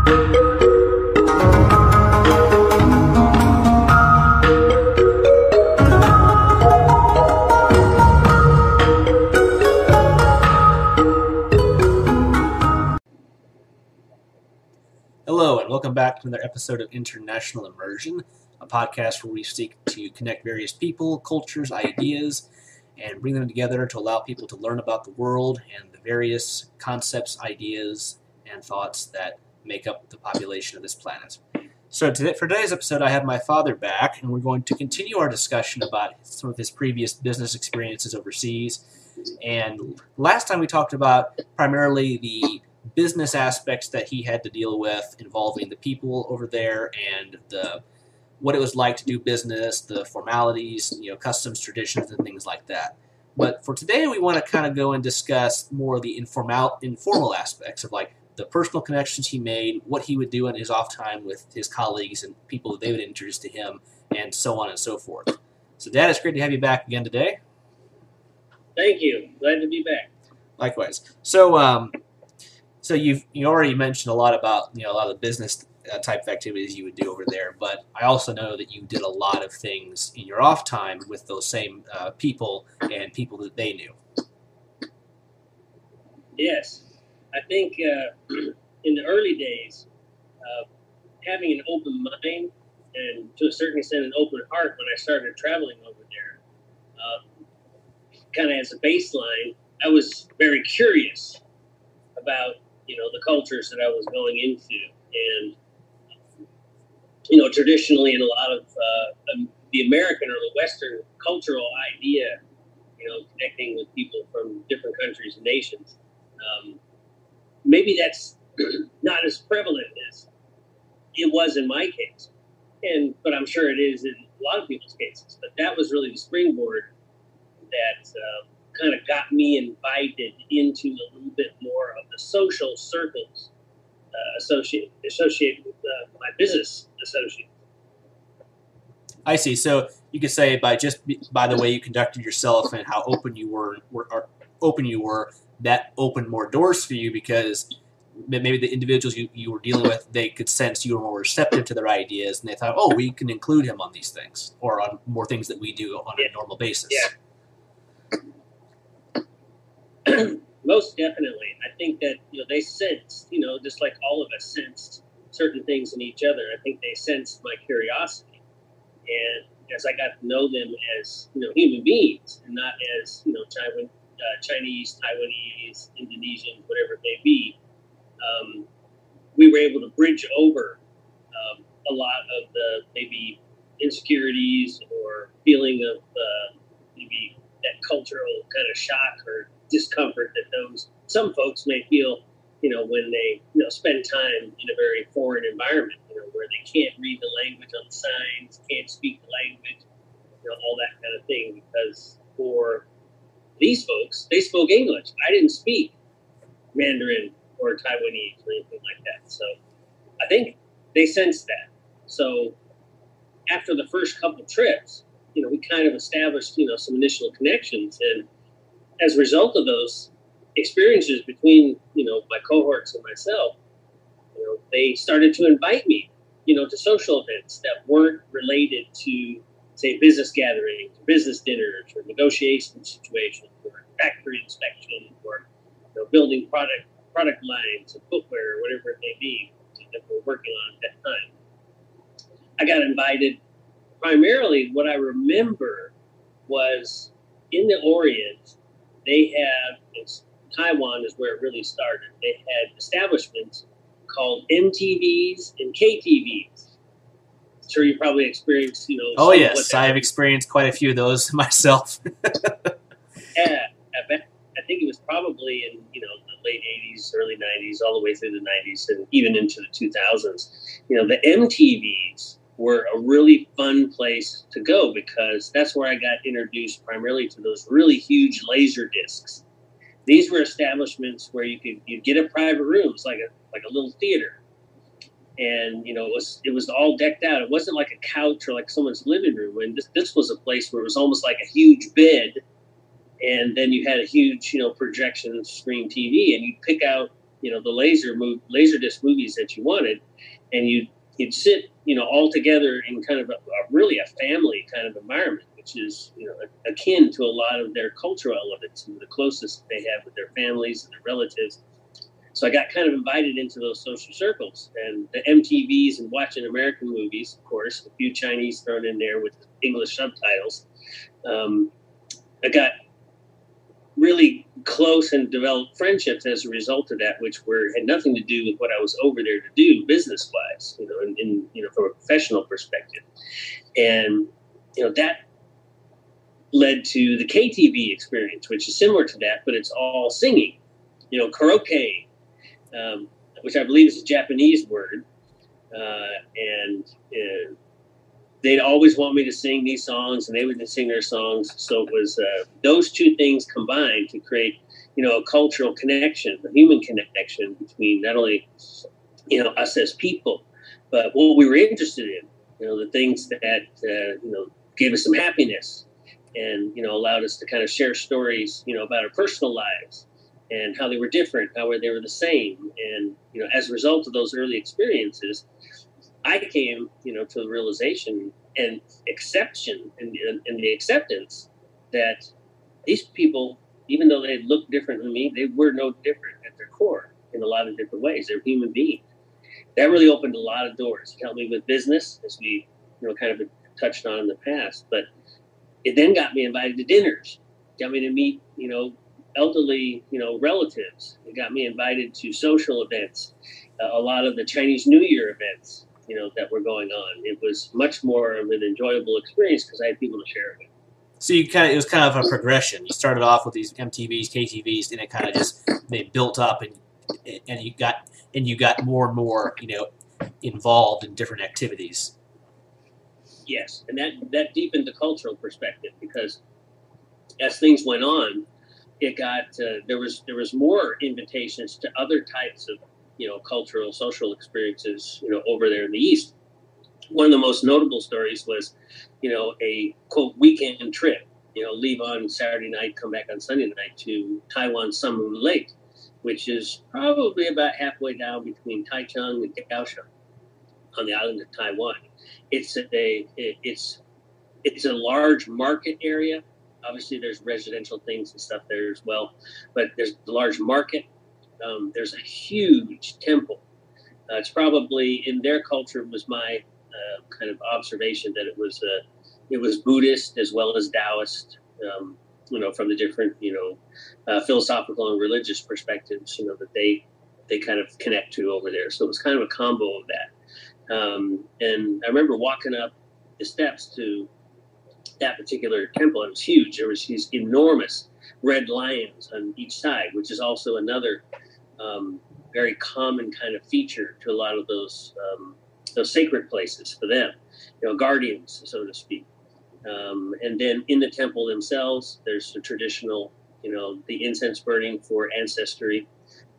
Hello, and welcome back to another episode of International Immersion, a podcast where we seek to connect various people, cultures, ideas, and bring them together to allow people to learn about the world and the various concepts, ideas, and thoughts that make up the population of this planet. So for today's episode, I have my father back, and we're going to continue our discussion about some of his previous business experiences overseas. And last time we talked about primarily the business aspects that he had to deal with involving the people over there and what it was like to do business, the formalities, customs, traditions, and things like that. But for today, we want to kind of go and discuss more of the informal aspects of like the personal connections he made, what he would do in his off time with his colleagues and people that they would introduce to him, and so on and so forth. So, Dad, it's great to have you back again today. Thank you. Glad to be back. Likewise. So you already mentioned a lot about a lot of the business type of activities you would do over there, but I also know that you did a lot of things in your off time with those same people and people that they knew. Yes, I think in the early days, having an open mind and to a certain extent an open heart when I started traveling over there, kind of as a baseline, I was very curious about the cultures that I was going into. And, traditionally in a lot of the American or the Western cultural idea, connecting with people from different countries and nations, maybe that's not as prevalent as it was in my case. But I'm sure it is in a lot of people's cases. But that was really the springboard that kind of got me invited into a little bit more of the social circles associated with my business associates. I see. So you could say by the way you conducted yourself and how open you were, that opened more doors for you because maybe the individuals you were dealing with, they could sense you were more receptive to their ideas, and they thought, oh, we can include him on these things or on more things that we do on a normal basis. Yeah. Most definitely. I think that, they sensed, just like all of us sensed certain things in each other. I think they sensed my curiosity. And as I got to know them as, human beings and not as, Chinese, Taiwanese, Indonesians, whatever it may be, we were able to bridge over a lot of the maybe insecurities or feeling of maybe that cultural kind of shock or discomfort that some folks may feel, when they spend time in a very foreign environment, where they can't read the language on the signs, can't speak the language, all that kind of thing. Because for these folks, they spoke English. I didn't speak Mandarin or Taiwanese or anything like that. So I think they sensed that. So after the first couple trips, we kind of established, some initial connections. And as a result of those experiences between, my cohorts and myself, they started to invite me, to social events that weren't related to, say, business gatherings, business dinners, or negotiation situations, or factory inspection, or building product lines of footwear, or whatever it may be that we're working on at that time. I got invited. Primarily, what I remember was in the Orient, they have, Taiwan is where it really started. They had establishments called MTVs and KTVs. I'm sure you probably experienced, Oh, yes. I've experienced quite a few of those myself. Yeah. I think it was probably in, the late 80s, early 90s, all the way through the 90s, and even into the 2000s. The MTVs were a really fun place to go because that's where I got introduced primarily to those really huge laser discs. These were establishments where you'd get a private room. It's like a little theater, and it was all decked out. It wasn't like a couch or like someone's living room. And this was a place where it was almost like a huge bed, and then you had a huge projection screen TV, and you'd pick out the laserdisc movies that you wanted, and you'd sit, all together in kind of really a family kind of environment, which is, akin to a lot of their cultural elements and the closest they have with their families and their relatives. So I got kind of invited into those social circles, and the MTVs and watching American movies, of course, a few Chinese thrown in there with English subtitles. I got really close and developed friendships as a result of that, which had nothing to do with what I was over there to do business wise, from a professional perspective. And, that led to the KTV experience, which is similar to that, but it's all singing, karaoke, which I believe is a Japanese word. And they'd always want me to sing these songs, and they would sing their songs. So it was those two things combined to create, a cultural connection, a human connection between not only, us as people, but what we were interested in, the things that, gave us some happiness and, allowed us to kind of share stories, about our personal lives and how they were different, how they were the same. And, as a result of those early experiences, I came, to the realization and exception and the acceptance that these people, even though they looked different than me, they were no different at their core in a lot of different ways. They're human beings. That really opened a lot of doors. It helped me with business, as we, kind of touched on in the past. But it then got me invited to dinners, got me to meet, elderly, relatives. It got me invited to social events, a lot of the Chinese New Year events, that were going on. It was much more of an enjoyable experience because I had people to share it with. So it was kind of a progression. You started off with these MTVs, KTVs, and it kind of just built up, and you got more and more, involved in different activities. Yes, and that deepened the cultural perspective, because as things went on, it got there was more invitations to other types of cultural, social experiences, over there in the East. One of the most notable stories was, a quote weekend trip, leave on Saturday night, come back on Sunday night to Taiwan Sun Moon Lake, which is probably about halfway down between Taichung and Kaohsiung on the island of Taiwan. It's a large market area. Obviously, there's residential things and stuff there as well, but there's a large market. There's a huge temple. It's probably, in their culture, was my kind of observation that it was Buddhist as well as Taoist, from the different, philosophical and religious perspectives, that they kind of connect to over there. So it was kind of a combo of that. And I remember walking up the steps to that particular temple. It was huge. There was these enormous red lions on each side, which is also another very common kind of feature to a lot of those sacred places for them, guardians, so to speak. And then in the temple themselves, there's the traditional, the incense burning for ancestry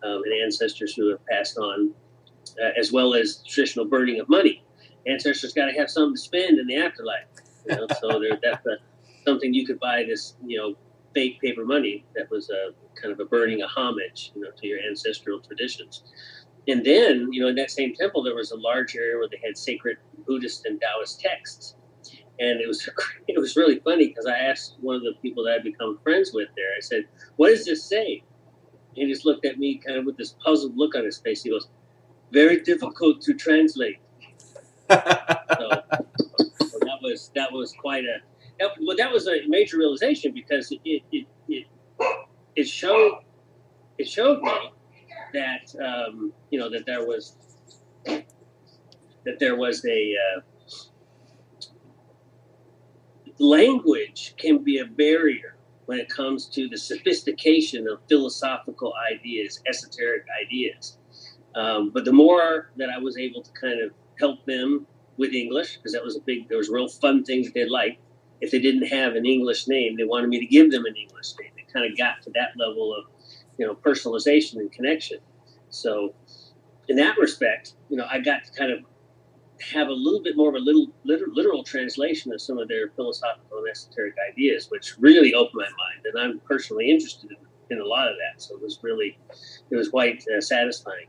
and ancestors who have passed on, as well as traditional burning of money. Ancestors got to have something to spend in the afterlife. So that's something you could buy this, fake paper money that was a kind of a burning a homage, to your ancestral traditions. And then, in that same temple, there was a large area where they had sacred Buddhist and Taoist texts. And it was really funny, because I asked one of the people that I'd become friends with there, I said, "What does this say?" And he just looked at me kind of with this puzzled look on his face. He goes, "Very difficult to translate." So that was quite a, well, that was a major realization, because it showed me that that there was a language can be a barrier when it comes to the sophistication of philosophical ideas, esoteric ideas. But the more that I was able to kind of help them with English, because there was real fun things that they liked. If they didn't have an English name, they wanted me to give them an English name. It kind of got to that level of, personalization and connection. So in that respect, I got to kind of have a little bit more of a literal translation of some of their philosophical and esoteric ideas, which really opened my mind, and I'm personally interested in them. in a lot of that. So it was quite satisfying.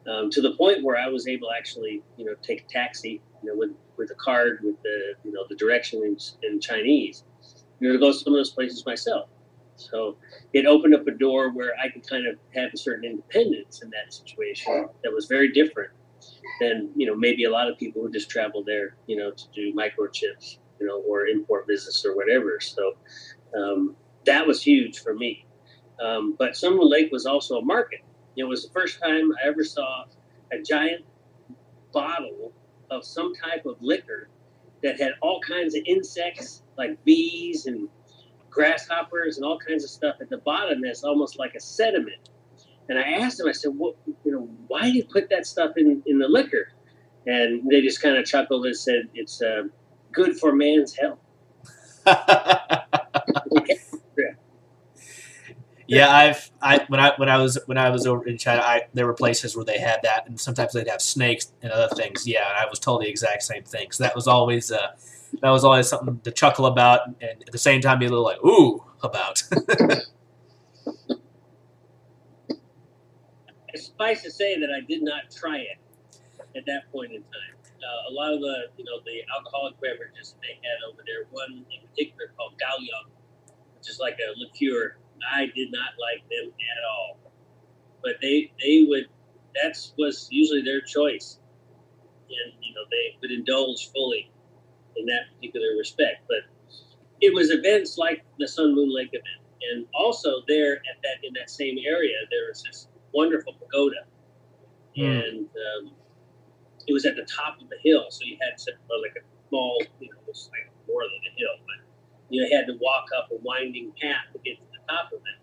To the point where I was able to actually, take a taxi, with a card with the directions in Chinese, to go to some of those places myself. So it opened up a door where I could kind of have a certain independence in that situation that was very different than, maybe a lot of people who just travel there, to do microchips, or import business or whatever. So that was huge for me. But Sun Moon Lake was also a market. It was the first time I ever saw a giant bottle of some type of liquor that had all kinds of insects like bees and grasshoppers and all kinds of stuff at the bottom that's almost like a sediment. And I asked them, I said, why do you put that stuff in the liquor? And they just kind of chuckled and said, it's good for man's health. Yeah, when I was over in China, there were places where they had that, and sometimes they'd have snakes and other things. Yeah, and I was told the exact same thing. So that was always something to chuckle about, and at the same time be a little like ooh about. Suffice to say that I did not try it at that point in time. A lot of the the alcoholic beverages that they had over there, one in particular called Gaoyang, which is like a liqueur. I did not like them at all, but they would. That was usually their choice, and they would indulge fully in that particular respect. But it was events like the Sun Moon Lake event, and also there in that same area there was this wonderful pagoda, and it was at the top of the hill, so you had like a small, it was like more than a hill, but you had to walk up a winding path to get to the top of it.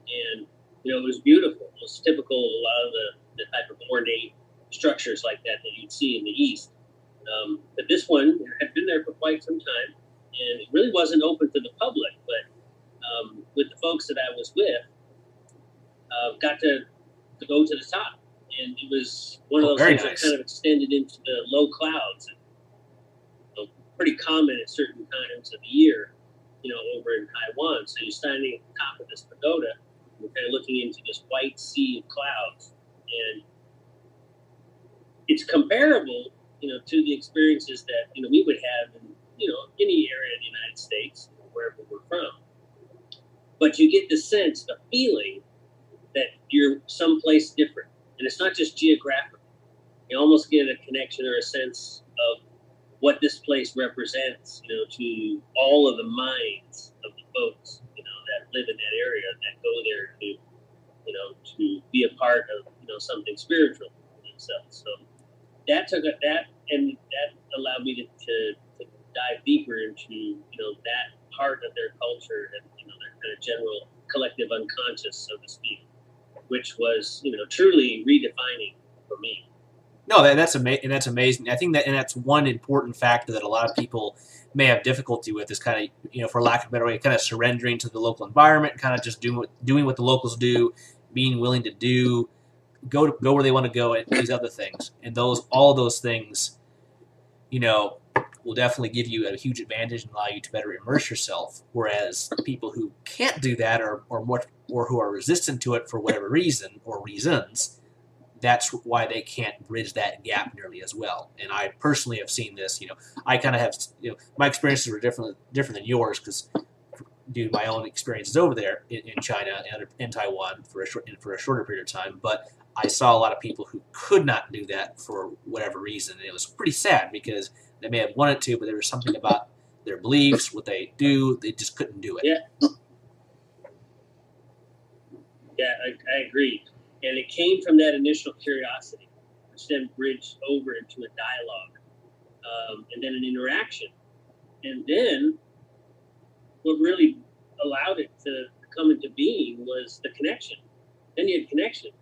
And, it was beautiful. It was typical of a lot of the type of ornate structures like that you'd see in the East. But this one had been there for quite some time, and it really wasn't open to the public. But with the folks that I was with, got to go to the top. And it was one of those things that kind of extended into the low clouds. And, pretty common at certain times of the year, over in Taiwan. So you're standing at the top of this pagoda, and you're kind of looking into this white sea of clouds. And it's comparable, to the experiences that, we would have in, any area of the United States, wherever we're from. But you get the sense, the feeling that you're someplace different. And it's not just geographical. You almost get a connection or a sense of what this place represents, to all of the minds of the folks, that live in that area, that go there to be a part of, something spiritual for themselves. So that allowed me to dive deeper into, that part of their culture and, their kind of general collective unconscious, so to speak, which was, truly redefining for me. No, that's amazing. I think that's one important factor that a lot of people may have difficulty with is kind of, for lack of a better way, kind of surrendering to the local environment, kind of just doing what the locals do, being willing to go where they want to go, and these other things. And all of those things, will definitely give you a huge advantage and allow you to better immerse yourself. Whereas people who can't do that or who are resistant to it for whatever reason or reasons, that's why they can't bridge that gap nearly as well. And I personally have seen this. I kind of have. My experiences were different than yours because due to my own experiences over there in China and in Taiwan for a shorter period of time. But I saw a lot of people who could not do that for whatever reason, and it was pretty sad because they may have wanted to, but there was something about their beliefs, what they do, they just couldn't do it. Yeah, I agree. And it came from that initial curiosity, which then bridged over into a dialogue, and then an interaction. And then what really allowed it to come into being was the connection. Then you had connection.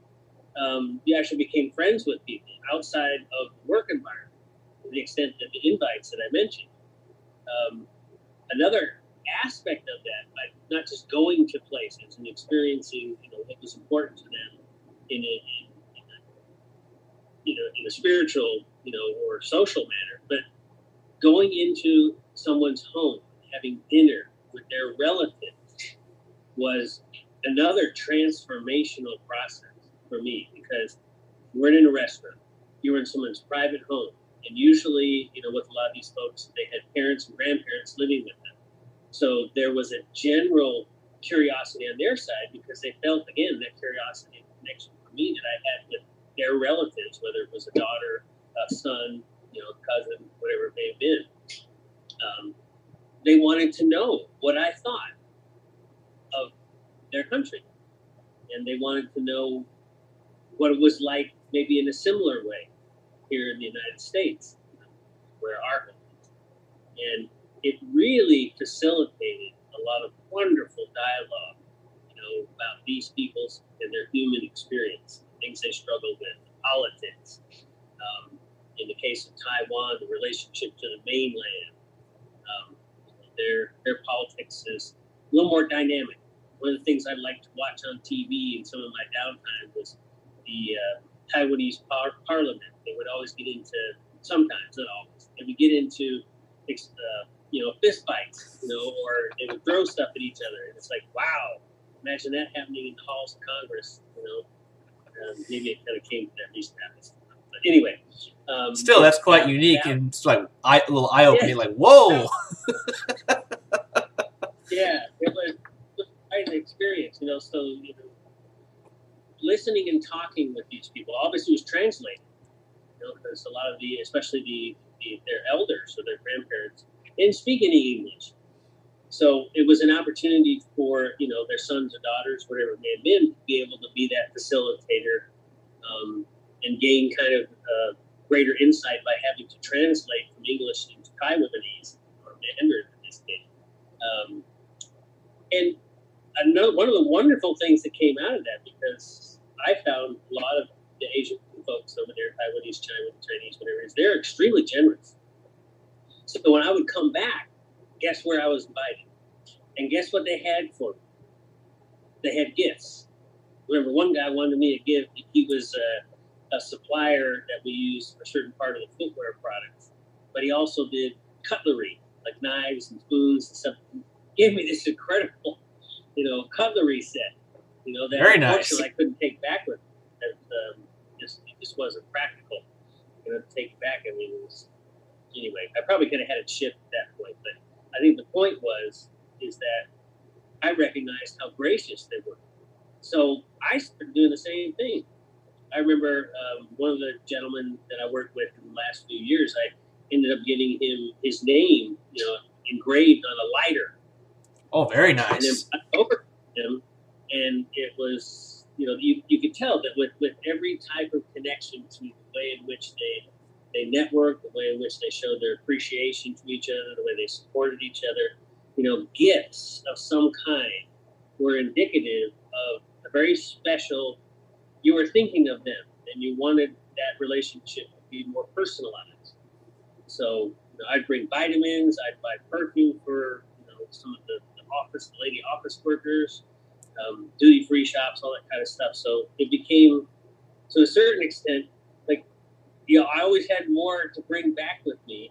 You actually became friends with people outside of the work environment to the extent that the invites that I mentioned. Another aspect of that, by not just going to places and experiencing, what was important to them in a spiritual, or social manner, but going into someone's home, having dinner with their relatives was another transformational process for me, because you weren't in a restaurant, you were in someone's private home. And usually, with a lot of these folks, they had parents and grandparents living with them. So there was a general curiosity on their side, because they felt, again, that curiosity and connection for me that I had with their relatives, whether it was a daughter, a son, cousin, whatever it may have been. They wanted to know what I thought of their country. And they wanted to know what it was like, maybe in a similar way, here in the United States, where our home is. And it really facilitated a lot of wonderful dialogue, about these people's and their human experience, things they struggle with, politics. In the case of Taiwan, the relationship to the mainland. Their politics is a little more dynamic. One of the things I like to watch on TV in some of my downtime was the Taiwanese parliament. They would always get into, sometimes, not always, they would get into, fist fights, or they would throw stuff at each other. And it's like, wow, imagine that happening in the halls of Congress, maybe it kind of came to that recent episode. But anyway. Still, that's quite unique, and it's like a little eye-opening, yeah. Like, whoa! Yeah, it was quite an experience, so, listening and talking with these people obviously was translated, because a lot of especially their elders or their grandparents didn't speak any English. So it was an opportunity for, their sons or daughters, whatever it may have been, to be able to be that facilitator and gain kind of greater insight by having to translate from English into Taiwanese, or Mandarin in this case. And one of the wonderful things that came out of that, because I found a lot of the Asian folks over there, Taiwanese, Chinese, whatever it is, they're extremely generous. So when I would come back, guess where I was invited? And guess what they had for me? They had gifts. Remember, one guy wanted me a gift. He was a supplier that we used for a certain part of the footwear products. But he also did cutlery, like knives and spoons and stuff. He gave me this incredible, cutlery set. That very nice. Unfortunately I couldn't take back with me. It just wasn't practical. To take it back. I mean, anyway, I probably could have had it shipped at that point. But I think the point is that I recognized how gracious they were. So I started doing the same thing. I remember one of the gentlemen that I worked with in the last few years, I ended up getting him his name, engraved on a lighter. Oh, very nice. And then I over him, and it was, you could tell that with every type of connection to the way in which they networked, the way in which they showed their appreciation to each other, the way they supported each other, gifts of some kind were indicative of a very special, you were thinking of them, and you wanted that relationship to be more personalized. So I'd bring vitamins, I'd buy perfume for some of the lady office workers, duty-free shops, all that kind of stuff. So it became, to a certain extent, like, I always had more to bring back with me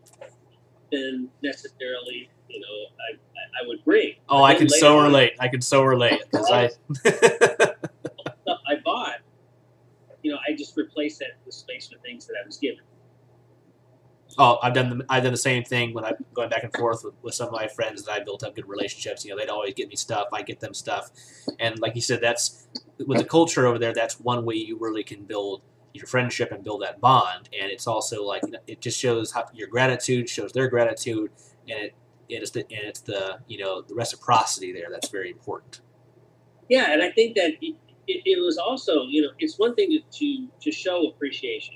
than necessarily, I would bring. Oh, I can so relate. Because stuff I bought, I just replaced that with space with things that I was given. Oh, I've done the same thing when I'm going back and forth with some of my friends that I built up good relationships. They'd always get me stuff, I get them stuff, and like you said, that's with the culture over there. That's one way you really can build your friendship and build that bond. And it's also like it just shows how your gratitude shows their gratitude, and it's the the reciprocity there that's very important. Yeah, and I think that it was also it's one thing to show appreciation.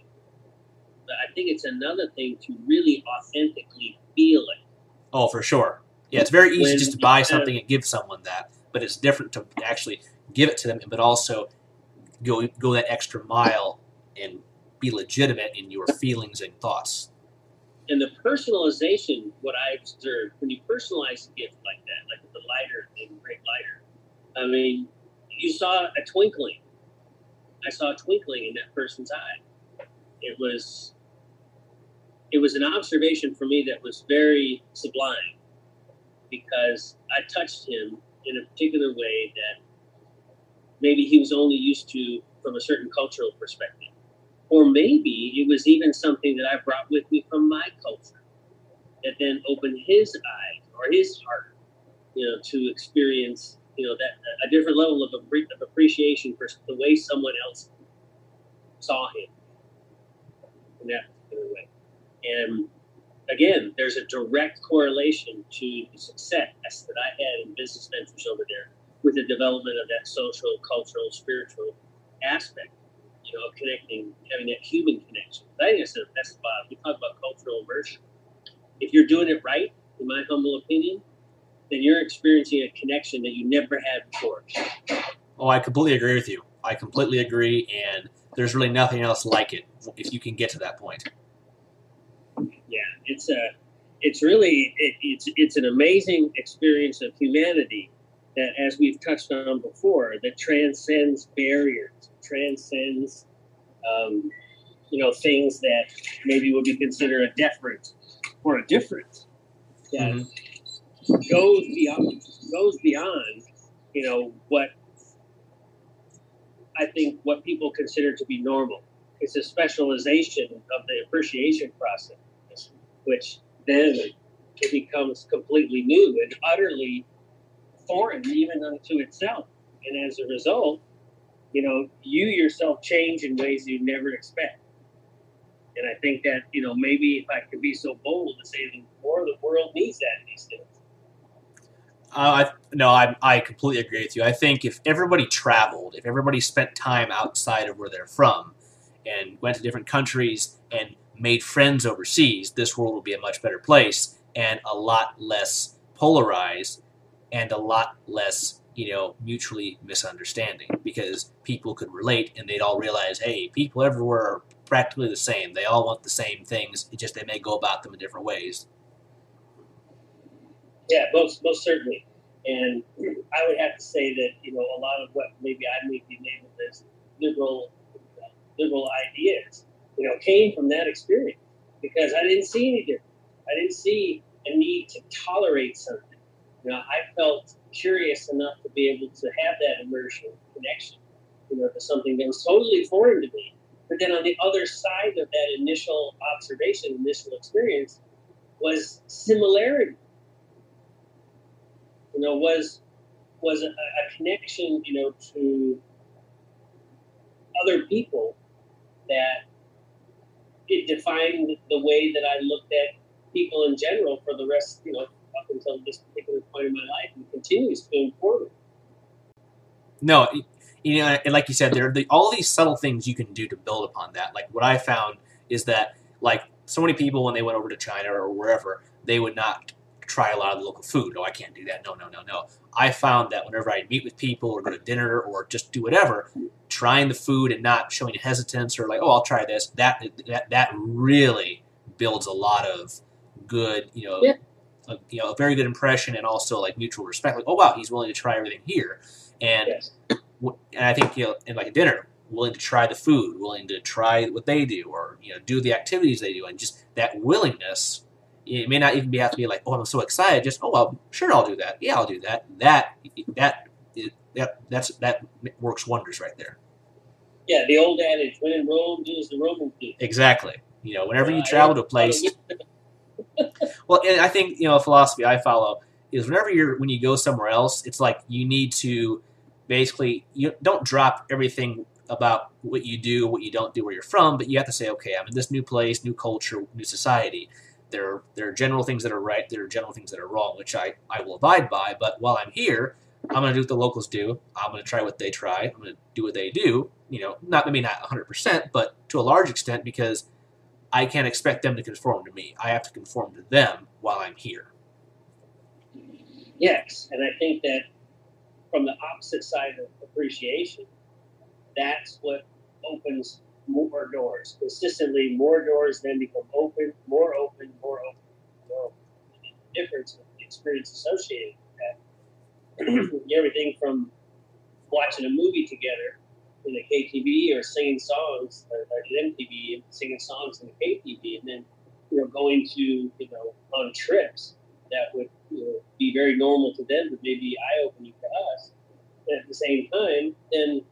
But I think it's another thing to really authentically feel it. Oh, for sure. Yeah, it's very easy just to buy something and give someone that, but it's different to actually give it to them, but also go that extra mile and be legitimate in your feelings and thoughts. And the personalization, what I observed, when you personalize a gift like that, like the lighter, the great lighter, I mean, you saw a twinkling. I saw a twinkling in that person's eye. It was an observation for me that was very sublime, because I touched him in a particular way that maybe he was only used to from a certain cultural perspective. Or maybe it was even something that I brought with me from my culture that then opened his eyes or his heart, to experience, that a different level of appreciation for the way someone else saw him in that particular way. And again, there's a direct correlation to the success that I had in business ventures over there with the development of that social, cultural, spiritual aspect, of connecting, having that human connection. I think that's the best part. We talk about cultural immersion. If you're doing it right, in my humble opinion, then you're experiencing a connection that you never had before. Oh, I completely agree with you. I completely agree, and there's really nothing else like it if you can get to that point. Yeah, it's an amazing experience of humanity that, as we've touched on before, that transcends barriers, transcends things that maybe would be considered a deference or a difference that goes beyond what I think what people consider to be normal. It's a specialization of the appreciation process, which then it becomes completely new and utterly foreign even unto itself. And as a result, you yourself change in ways you never expect. And I think that, maybe if I could be so bold to say that more of the world needs that these days. I completely agree with you. I think if everybody traveled, if everybody spent time outside of where they're from and went to different countries and made friends overseas, this world would be a much better place and a lot less polarized and a lot less, mutually misunderstanding, because people could relate and they'd all realize, hey, people everywhere are practically the same. They all want the same things. It's just they may go about them in different ways. Yeah, most certainly. And I would have to say that, a lot of what maybe I may be labeled as liberal ideas, came from that experience, because I didn't see any difference. I didn't see a need to tolerate something. I felt curious enough to be able to have that immersion connection, to something that was totally foreign to me. But then on the other side of that initial observation, initial experience, was similarity. Was a connection, to other people that it defined the way that I looked at people in general for the rest, up until this particular point in my life, and continues to move forward. No, and like you said, there are all these subtle things you can do to build upon that. Like what I found is that, like, so many people when they went over to China or wherever, they would not try a lot of the local food. No, I can't do that. No. I found that whenever I meet with people or go to dinner or just do whatever, trying the food and not showing hesitance or like, oh, I'll try this, that really builds a lot of good, a very good impression, and also like mutual respect. Like, oh wow, he's willing to try everything here, and Yes. and I think in like a dinner, willing to try the food, willing to try what they do, or do the activities they do, and just that willingness. It may not even have to be like, oh, I'm so excited. Just, oh, well, sure, I'll do that. Yeah, I'll do that. That works wonders right there. Yeah, the old adage, when in Rome, do as the Romans do. Exactly. Whenever you travel to a place. Well, and I think, a philosophy I follow is when you go somewhere else, it's like you need to basically, you don't drop everything about what you do, what you don't do, where you're from, but you have to say, okay, I'm in this new place, new culture, new society. There are general things that are right. There are general things that are wrong, which I will abide by. But while I'm here, I'm going to do what the locals do. I'm going to try what they try. I'm going to do what they do. Not 100%, but to a large extent, because I can't expect them to conform to me. I have to conform to them while I'm here. Yes, and I think that from the opposite side of appreciation, that's what opens more doors. Consistently, more doors then become open, more open, more open. The difference with the experience associated with that. Everything from watching a movie together in a KTV or singing songs or an MTV, singing songs in a KTV, and then going to on trips that would be very normal to them, but maybe eye-opening to us. at the same time, then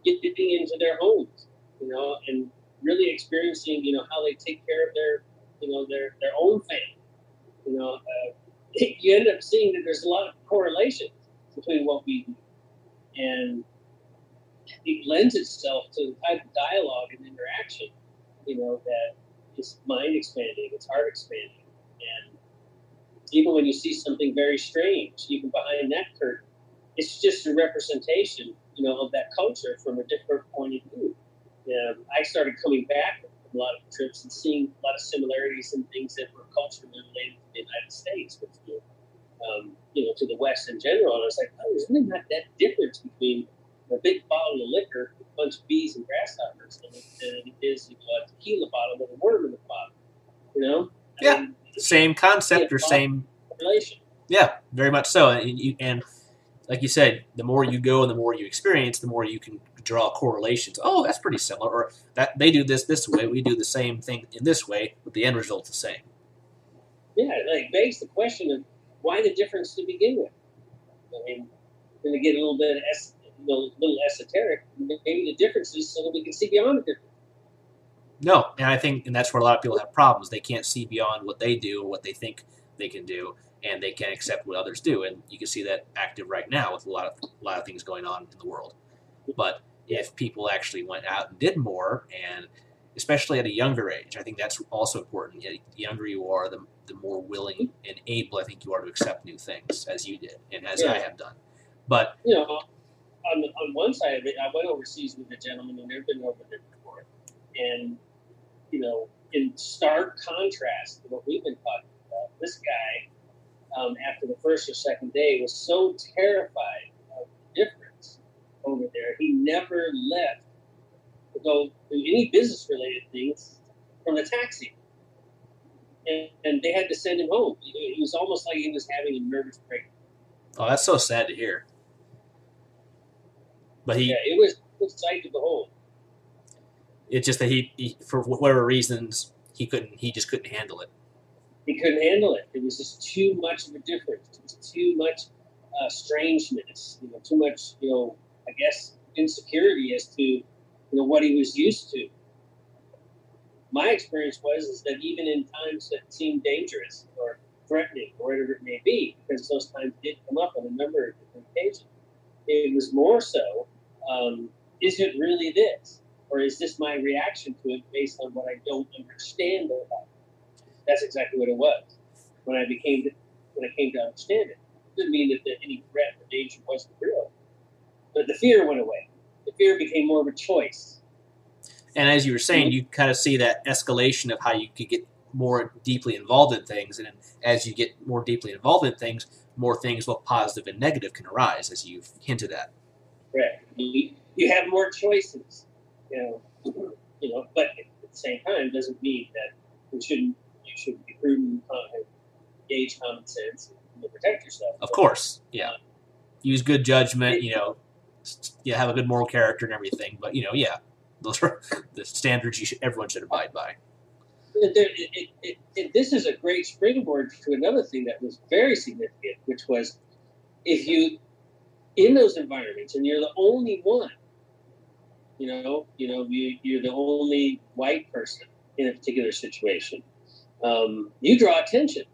getting into their homes, and really experiencing, how they take care of their own family. You end up seeing that there's a lot of correlations between what we do, and it lends itself to the type of dialogue and interaction, that is mind expanding, it's heart expanding. And even when you see something very strange, even behind that curtain, it's just a representation, of that culture from a different point of view. I started coming back from a lot of trips and seeing a lot of similarities and things that were culturally related to the United States, which to the West in general. And I was like, oh, there's really not that difference between a big bottle of liquor with a bunch of bees and grasshoppers than it is a tequila bottle with a worm in the bottle. Yeah, same concept or same relation. Yeah, very much so. And like you said, the more you go and the more you experience, the more you can draw correlations. Oh, that's pretty similar. Or that they do this way, we do the same thing in this way, but the end result's the same. Yeah, it begs the question of why the difference to begin with. I mean, going to get a little bit little esoteric. Maybe the difference is so that we can see beyond the difference. No, and that's where a lot of people have problems. They can't see beyond what they do or what they think they can do, and they can't accept what others do. And you can see that active right now with a lot of things going on in the world. But if people actually went out and did more, and especially at a younger age, I think that's also important. The younger you are, the more willing and able I think you are to accept new things, as you did and as I have done. But on one side of it, I went overseas with a gentleman who never been over there before, and in stark contrast to what we've been talking about, this guy, after the first or second day, was so terrified of the difference over there, he never left to go do any business-related things from the taxi. And they had to send him home. It was almost like he was having a nervous breakdown. Oh, that's so sad to hear. But it was a sight to behold. It's just that he for whatever reasons, he just couldn't handle it. He couldn't handle it. It was just too much of a difference. It was too much strangeness. Too much, I guess, insecurity as to, what he was used to. My experience was that even in times that seemed dangerous or threatening or whatever it may be, because those times did come up on a number of different occasions, it was more so, is it really this? Or is this my reaction to it based on what I don't understand about it? That's exactly what it was. When I came to understand it, it didn't mean that any threat or danger wasn't real, but the fear went away. The fear became more of a choice. And as you were saying, you kind of see that escalation of how you could get more deeply involved in things, and as you get more deeply involved in things, more things, both positive and negative, can arise, as you've hinted at. Right. You have more choices. But at the same time, doesn't mean that you shouldn't be prudent, gauge common sense, and protect yourself. Of course, yeah. Use good judgment. You have a good moral character and everything. But those are the standards everyone should abide by. This is a great springboard to another thing that was very significant, which was if you in those environments and you're the only one. You're the only white person in a particular situation. You draw attention.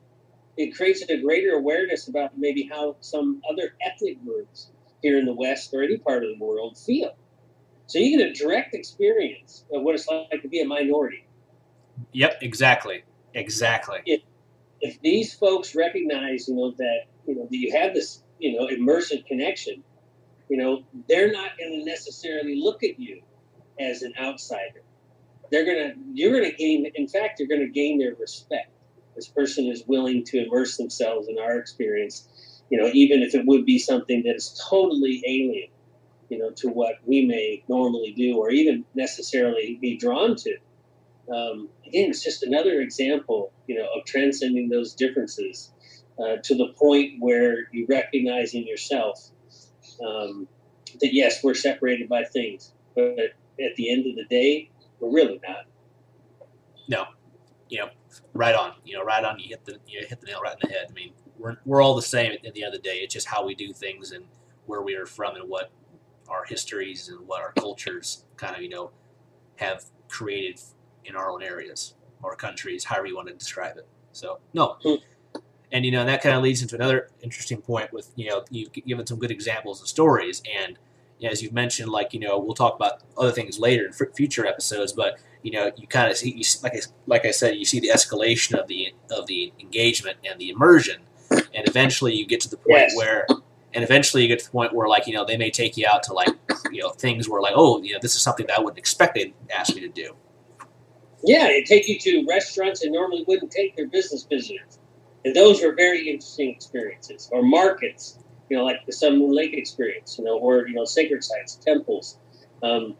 It creates a greater awareness about maybe how some other ethnic groups here in the West or any part of the world feel. So you get a direct experience of what it's like to be a minority. Yep, exactly. If these folks recognize, that you have this, immersive connection, they're not going to necessarily look at you as an outsider. You're going to gain their respect. This person is willing to immerse themselves in our experience, even if it would be something that is totally alien, to what we may normally do or even necessarily be drawn to. Again, it's just another example, of transcending those differences to the point where you recognize in yourself that yes, we're separated by things, but at the end of the day, we're really not. No, right on. Right on. You hit the nail right in the head. I mean, we're all the same at the end of the day. It's just how we do things and where we are from and what our histories and what our cultures kind of have created in our own areas or countries, however you want to describe it. So no. And that kind of leads into another interesting point with you've given some good examples and stories, and as you've mentioned, we'll talk about other things later in future episodes, but you kind of see, like I said, you see the escalation of the engagement and the immersion, and eventually you get to the point where they may take you out to things where this is something that I wouldn't expect they'd ask me to do. Yeah, they take you to restaurants that normally wouldn't take their business visitors. And those were very interesting experiences. Or markets, like the Sun Moon Lake experience, or, sacred sites, temples,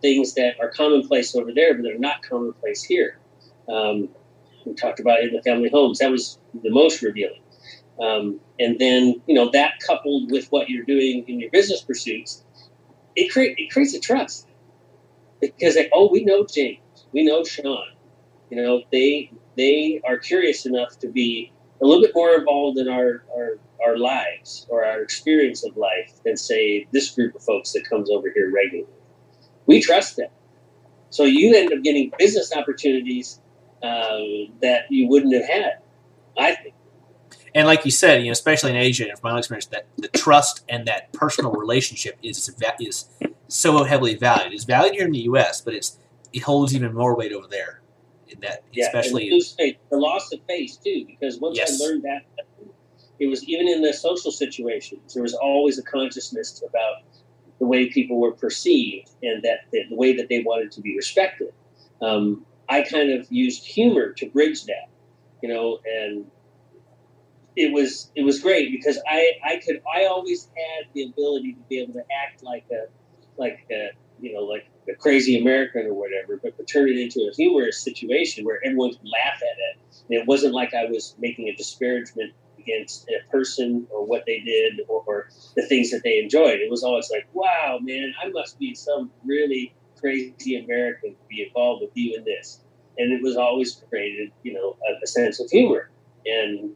things that are commonplace over there, but they're not commonplace here. We talked about in the family homes. That was the most revealing. And then, that coupled with what you're doing in your business pursuits, it creates a trust. Because we know James, we know Sean. They are curious enough to be a little bit more involved in our lives or our experience of life than, say, this group of folks that comes over here regularly. We trust them. So you end up getting business opportunities that you wouldn't have had, I think. And like you said, especially in Asia, and from my own experience, that the trust and that personal relationship is so heavily valued. It's valued here in the U.S., but it holds even more weight over there. Especially and the loss of face too, because once I learned that, it was even in the social situations, there was always a consciousness about the way people were perceived and that the way that they wanted to be respected. I kind of used humor to bridge that, and it was great because I always had the ability to be able to act like a crazy American or whatever, but to turn it into a humorous situation where everyone could laugh at it. And it wasn't like I was making a disparagement against a person or what they did or the things that they enjoyed. It was always like, wow, man, I must be some really crazy American to be involved with you in this. And it was always created, a sense of humor and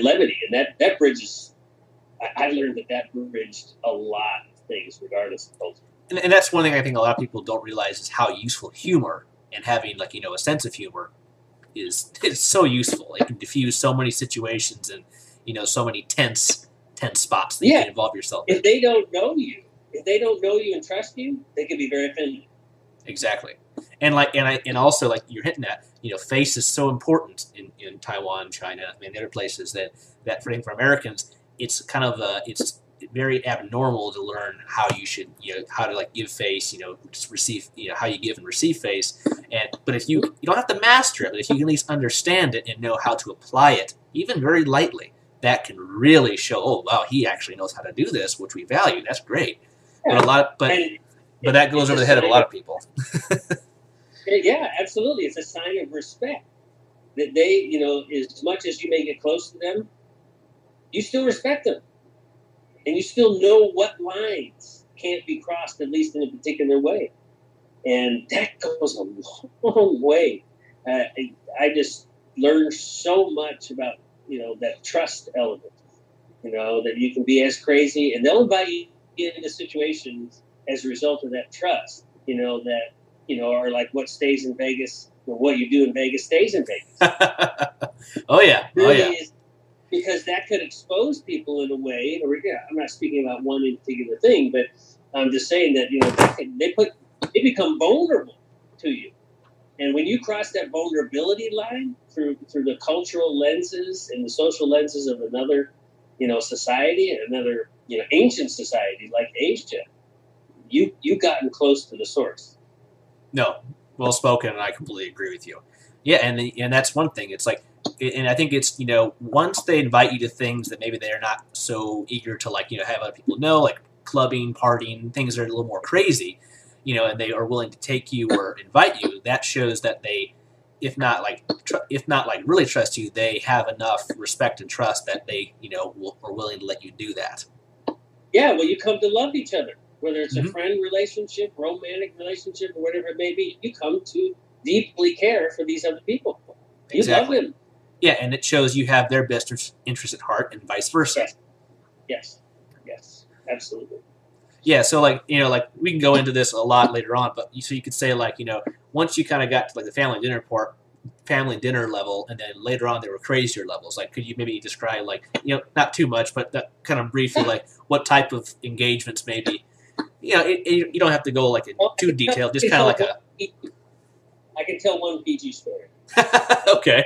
levity. And that bridges, I learned that bridged a lot of things regardless of culture. And that's one thing I think a lot of people don't realize is how useful humor and having a sense of humor is so useful. It can diffuse so many situations and so many tense spots that you can involve yourself in. If they don't know you and trust you, they can be very offended. Exactly. And also you're hitting that, face is so important in Taiwan, China, and other places that for Americans, it's kind of it's very abnormal to learn how you should, how to give face, just receive, how you give and receive face. But if you don't have to master it, but if you can at least understand it and know how to apply it, even very lightly, that can really show, oh wow, he actually knows how to do this, which we value. That's great. Yeah. But that goes over the head of a lot of people. Yeah, absolutely. It's a sign of respect that they, as much as you may get close to them, you still respect them. And you still know what lines can't be crossed, at least in a particular way. And that goes a long way. I just learned so much about, that trust element, that you can be as crazy. And they'll invite you into situations as a result of that trust, that, are like what stays in Vegas, or what you do in Vegas stays in Vegas. Oh, yeah. Because that could expose people in a way, I'm not speaking about one particular thing, but I'm just saying that, they become vulnerable to you. And when you cross that vulnerability line through the cultural lenses and the social lenses of another, society, another, ancient society like Asia, you've gotten close to the source. No, well spoken, and I completely agree with you. Yeah, and that's one thing. It's and I think it's, once they invite you to things that maybe they're not so eager to have other people know, like clubbing, partying, things that are a little more crazy, and they are willing to take you or invite you, that shows that they, if not really trust you, they have enough respect and trust that they, are willing to let you do that. Yeah, well, you come to love each other, whether it's a friend relationship, romantic relationship, or whatever it may be. You come to deeply care for these other people. You love them. Yeah, and it shows you have their best interest at heart and vice versa. Yes, absolutely. Yeah, so like like we can go into this a lot later on, but so you could say like once you kind of got to like the family dinner level, and then later on there were crazier levels. Like, could you maybe describe like not too much, but that kind of briefly like what type of engagements maybe? You don't have to go like too detailed, just kind of like I can tell one PG story. Okay.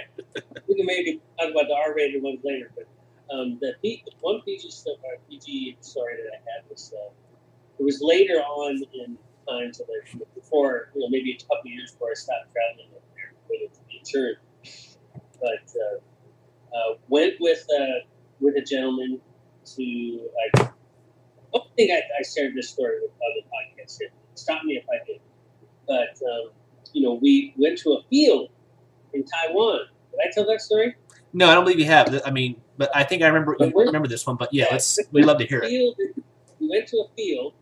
We can maybe talk about the R-rated ones later, but the one PG story that I had was it was later on in time, so like before maybe a couple of years before I stopped traveling over there with insurance. But went with a gentleman to I don't think I shared this story with other podcasts. Stop me if I did. But we went to a field in Taiwan. Did I tell that story? No, I don't believe you have. I mean, but I think I remember this one. But yeah, we'd love to hear it. We went to a field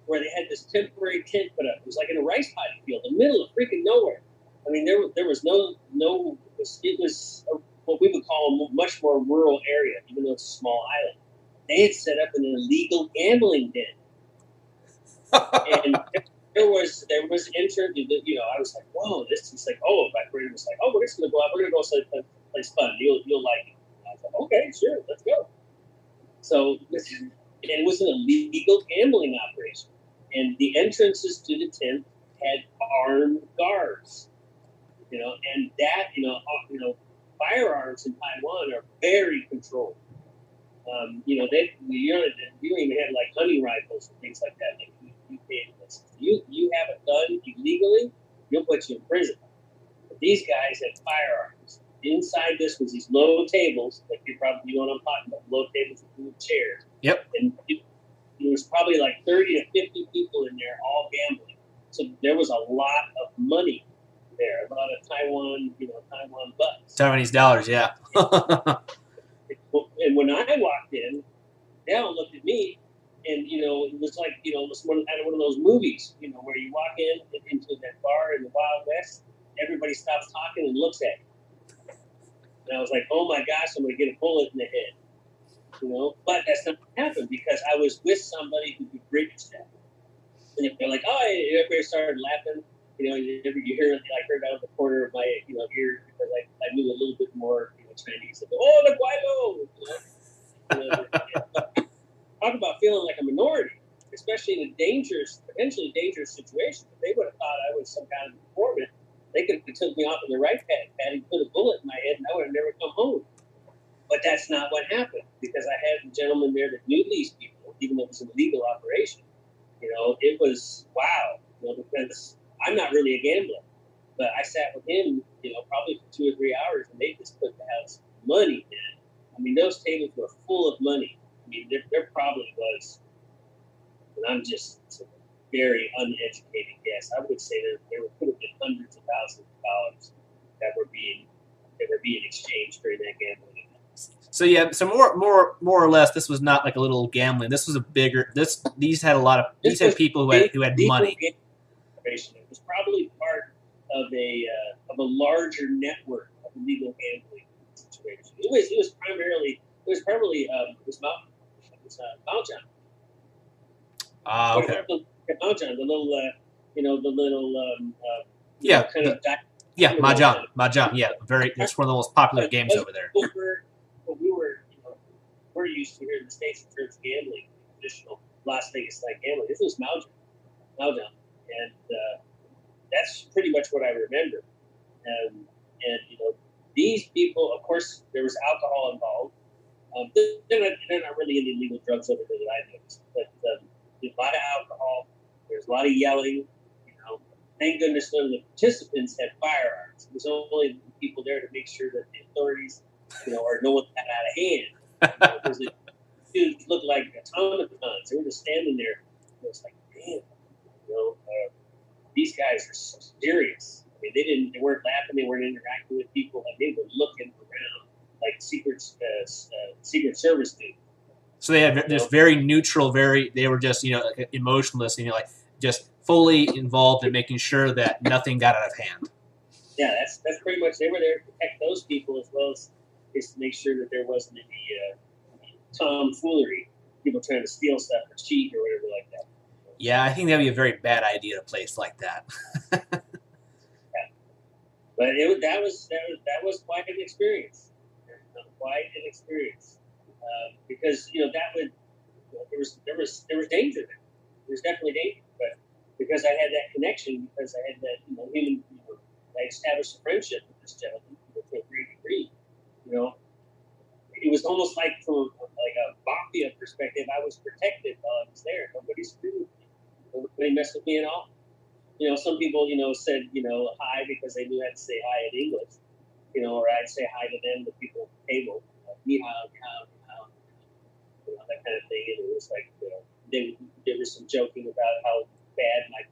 where they had this temporary tent put up. It was like in a rice paddy field, in the middle of freaking nowhere. I mean, there was no. It was what we would call a much more rural area, even though it's a small island. They had set up an illegal gambling den, and there was entered. I was like, whoa, this is like, my friend was like, we're just gonna go out. We're gonna go someplace fun. You'll like it. And I was like, okay, sure, let's go. So it was an illegal gambling operation, and the entrances to the tent had armed guards. And that firearms in Taiwan are very controlled. You don't even have like hunting rifles and things like that. Like you have a gun illegally, you'll put you in prison. But these guys had firearms. Inside this was these low tables, like you know what I'm talking about, low tables with chairs. Yep. And there was probably like 30 to 50 people in there, all gambling. So there was a lot of money there, a lot of Taiwan bucks. Taiwanese dollars, yeah. And when I walked in, they all looked at me, and it was like it was one of those movies, where you walk into that bar in the Wild West, everybody stops talking and looks at you. And I was like, oh my gosh, I'm going to get a bullet in the head, But that's not what happened because I was with somebody who could bridge that. And they're like, everybody started laughing. You hear I heard out of the corner of my ear because I knew a little bit more Chinese. Like, the guaylo! Talk about feeling like a minority, especially in a potentially dangerous situation. If they would have thought I was some kind of informant, they could have took me off in the right pad and put a bullet in my head, and I would have never come home. But that's not what happened because I had a gentleman there that knew these people, even though it was an illegal operation. It was wow. Because I'm not really a gambler, but I sat with him, probably for 2 or 3 hours, and they just put the house money in. I mean, those tables were full of money. I mean, there probably was, and I'm just a very uneducated guess. I would say there could have been hundreds of thousands of dollars that were being exchanged during that gambling. So yeah, so more or less, this was not like a little gambling. This was a bigger. These had people who had money. It was probably part of a larger network of illegal gambling situations. It was primarily Mahjong. Okay. Mahjong, the little Mahjong. Yeah, it's one of the most popular games over there. What we're used to here in the States in terms of gambling, traditional Las Vegas like gambling. This was Mahjong, and that's pretty much what I remember. And these people, of course, there was alcohol involved. They're not really any illegal drugs over there that I noticed, but there's a lot of alcohol. There's a lot of yelling. Thank goodness none of the participants had firearms. It was only the people there to make sure that the authorities, or no one got out of hand. Because the dudes looked like automatons. They were just standing there. It was like, damn, these guys are serious. I mean, they weren't laughing. They weren't interacting with people. Like they were looking around like Secret Service dudes. So they had this very neutral, they were just like emotionless, like just fully involved in making sure that nothing got out of hand. Yeah, that's pretty much. They were there to protect those people as well as to make sure that there wasn't any tomfoolery, people trying to steal stuff or cheat or whatever like that. Yeah, I think that'd be a very bad idea to place like that. Yeah. But that was quite an experience, quite an experience, because that would there was danger there. There was definitely danger, but because I had that connection, because I had that human, I established a friendship with this gentleman to a great degree. It was almost like from like a mafia perspective, I was protected while I was there. Nobody screwed with me. Nobody messed with me at all. Some people, said, hi because they knew how to say hi in English, or I'd say hi to them, the people at the table, ni hao, ni hao, ni hao, that kind of thing. And it was like, there was some joking about how bad my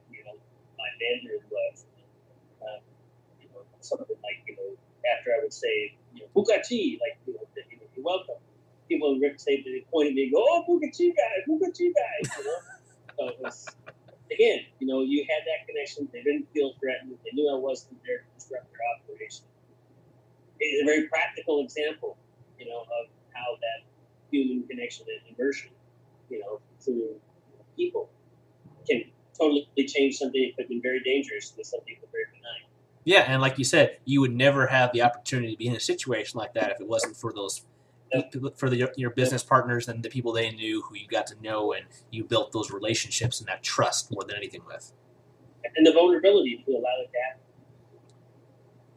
Mandarin was. Something like, after I would say, Bukachi, like, you're welcome. People would say, they point at me and go, oh, Bukachi guy, So it was, again, you had that connection. They didn't feel threatened. They knew I wasn't there to disrupt their operation. It's a very practical example, of how that human connection and immersion, through people can totally change something that could have been very dangerous to something very benign. Yeah, and like you said, you would never have the opportunity to be in a situation like that if it wasn't for your business partners and the people they knew who you got to know, and you built those relationships and that trust more than anything with. And the vulnerability to allow it to happen.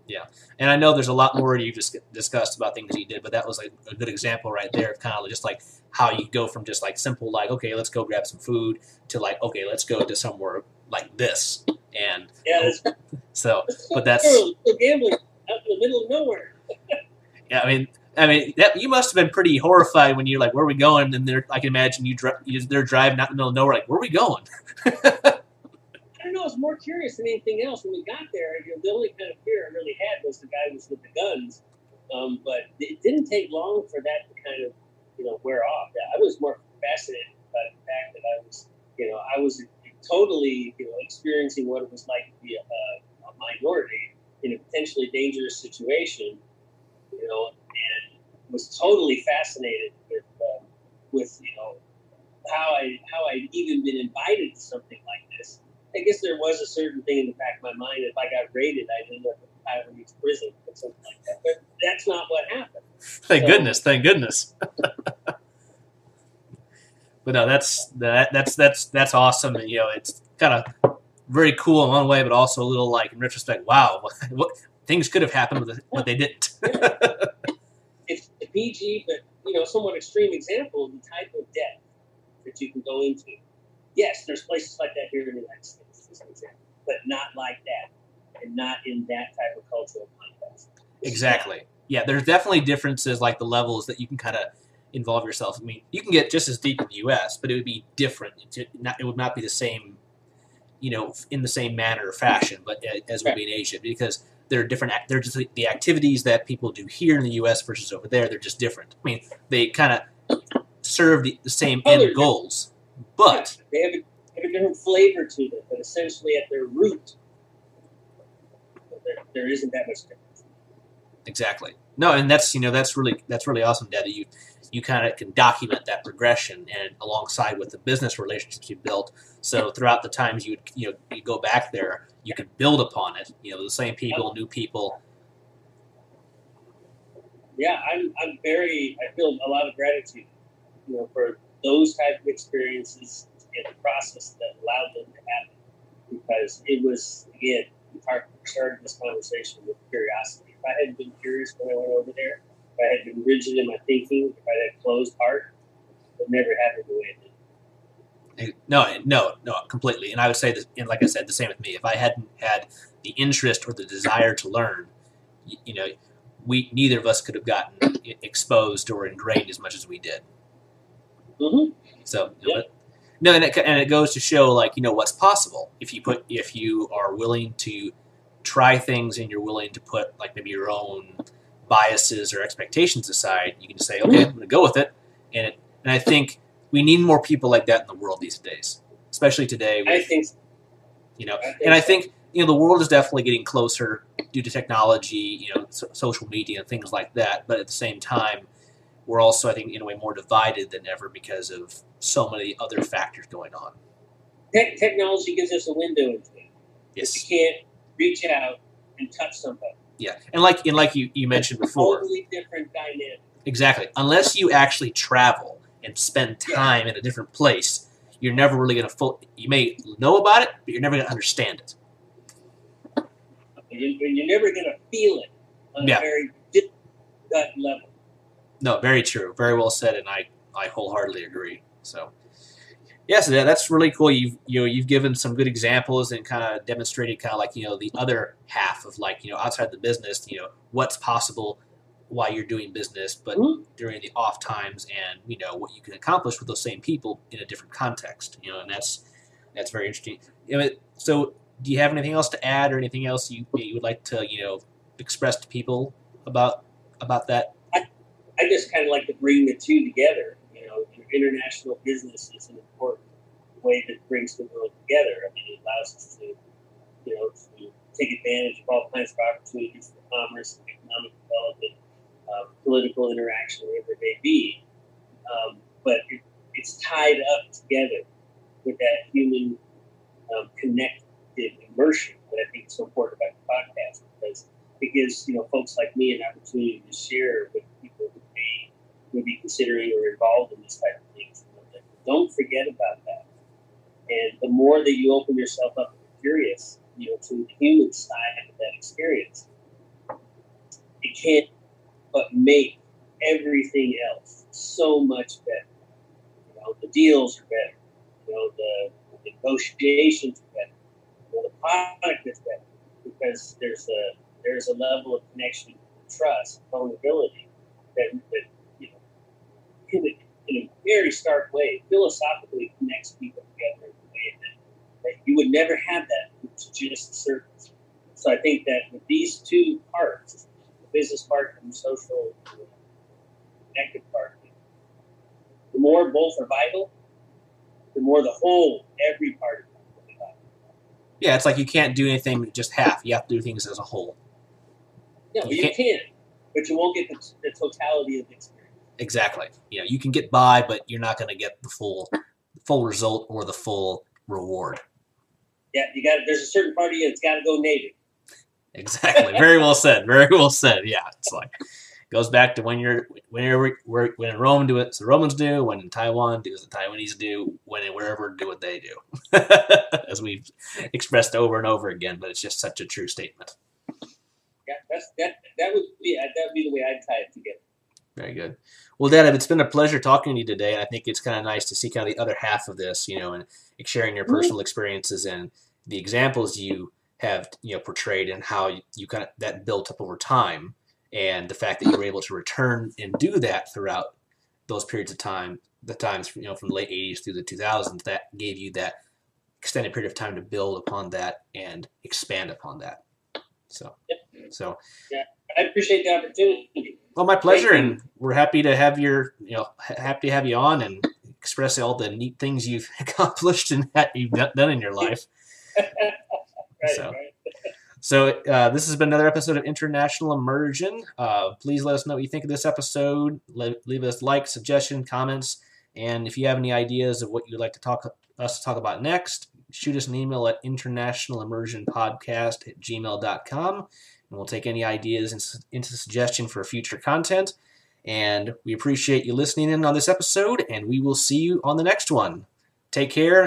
Yeah, and I know there's a lot more you just discussed about things you did, but that was like a good example right there of kind of just like how you go from just like simple, like, okay, let's go grab some food, to like, okay, let's go to somewhere like this. And yeah, but that's gambling out in the middle of nowhere. Yeah, I mean that you must have been pretty horrified when you're like, where are we going? And I can imagine they're driving out in the middle of nowhere, like, where are we going? I don't know. I was more curious than anything else. When we got there, the only kind of fear I really had was the guy was with the guns. But it didn't take long for that to kind of, wear off. I was more fascinated by the fact that I was totally, experiencing what it was like to be a minority in a potentially dangerous situation, and was totally fascinated with how I'd even been invited to something like this. I guess there was a certain thing in the back of my mind. If I got raided, I'd end up in Taiwanese prison or something like that. But that's not what happened. Thank goodness. But no, that's awesome. And it's kind of very cool in one way, but also a little like in retrospect, wow, what things could have happened with it, but they didn't. It's a PG, but somewhat extreme example of the type of depth that you can go into. Yes, there's places like that here in the United States, as an example, but not like that, and not in that type of cultural context. Exactly. Yeah, there's definitely differences, like the levels that you can kind of involve yourself. I mean, you can get just as deep in the U.S., but it would be different. It would not be the same, in the same manner or fashion, but as would be in Asia, because they're different. They're just the activities that people do here in the U.S. versus over there. They're just different. I mean, they kind of serve the same end goals. But they have a different flavor to them, but essentially at their root, there isn't that much difference. Exactly. No, and that's really awesome, Dad, that you kind of can document that progression and alongside with the business relationships you built. So throughout the times you go back there, you can build upon it. The same people, new people. Yeah, I feel a lot of gratitude, for those type of experiences and the process that allowed them to happen. Because it was, again, we started this conversation with curiosity. If I hadn't been curious when I went over there, if I had been rigid in my thinking, if I had a closed heart, it would never happen the way it did. No, completely. And I would say that, and like I said, the same with me. If I hadn't had the interest or the desire to learn, neither of us could have gotten exposed or ingrained as much as we did. Mm-hmm. So, and it goes to show, like, what's possible if you are willing to try things and you're willing to put like maybe your own biases or expectations aside. You can just say, okay, I'm going to go with it, and I think we need more people like that in the world these days, especially today. I think, I think the world is definitely getting closer due to technology, social media and things like that. But at the same time, we're also, I think, in a way more divided than ever because of so many other factors going on. Technology gives us a window into it. Yes. But you can't reach out and touch somebody. Yeah, and like you mentioned before, totally different dynamic. Exactly. Unless you actually travel and spend time in a different place, you're never really going to you may know about it, but you're never going to understand it. You're never going to feel it on a very deep gut level. No, very true. Very well said, and I wholeheartedly agree. So, yeah, so that's really cool. You've given some good examples and kind of demonstrated kind of like the other half of like outside the business, what's possible while you're doing business, but during the off times, and what you can accomplish with those same people in a different context. And that's very interesting. So, do you have anything else to add, or anything else you would like to express to people about that? I just kind of like to bring the two together. Your international business is an important way that brings the world together. I mean, it allows us to to take advantage of all kinds of opportunities for commerce and economic development. Political interaction, whatever it may be, but it's tied up together with that human connected immersion that I think is so important about the podcast, because it gives folks like me an opportunity to share with people who may be considering or involved in this type of things. Don't forget about that, and the more that you open yourself up and be curious, to the human side of that experience, it can't but make everything else so much better. The deals are better. The negotiations are better. The product is better, because there's a level of connection, trust, vulnerability that in a very stark way, philosophically connects people together in a way that you would never have that with just the surface. So I think that with these two parts, business part and social connected part, the more both are vital, the more the whole, every part of it will be vital. Yeah, it's like you can't do anything just half. You have to do things as a whole. No, you can, but you won't get the totality of the experience. Exactly. You can get by, but you're not going to get the full result or the full reward. Yeah, there's a certain part of you that's got to go native. Exactly. Very well said. Very well said. Yeah, it's like goes back to when in Rome do it, the Romans do. When in Taiwan do as the Taiwanese do. When and wherever do what they do, as we've expressed over and over again. But it's just such a true statement. Yeah, that would be the way I'd tie it together. Very good. Well, Dad, it's been a pleasure talking to you today, and I think it's kind of nice to see kind of the other half of this, and sharing your personal experiences and the examples you have portrayed, and how you kind of that built up over time, and the fact that you were able to return and do that throughout those periods of time, the times from the late 80s through the 2000s, that gave you that extended period of time to build upon that and expand upon that. So yeah, I appreciate the opportunity. Well, my pleasure, and we're happy to have happy to have you on and express all the neat things you've accomplished and that you've done in your life. Right. So this has been another episode of International Immersion. Please let us know what you think of this episode. Leave us likes, suggestions, comments, and if you have any ideas of what you'd like to us to talk about next, shoot us an email at internationalimmersionpodcast@gmail.com, and we'll take any ideas into suggestion for future content. And we appreciate you listening in on this episode, and we will see you on the next one. Take care.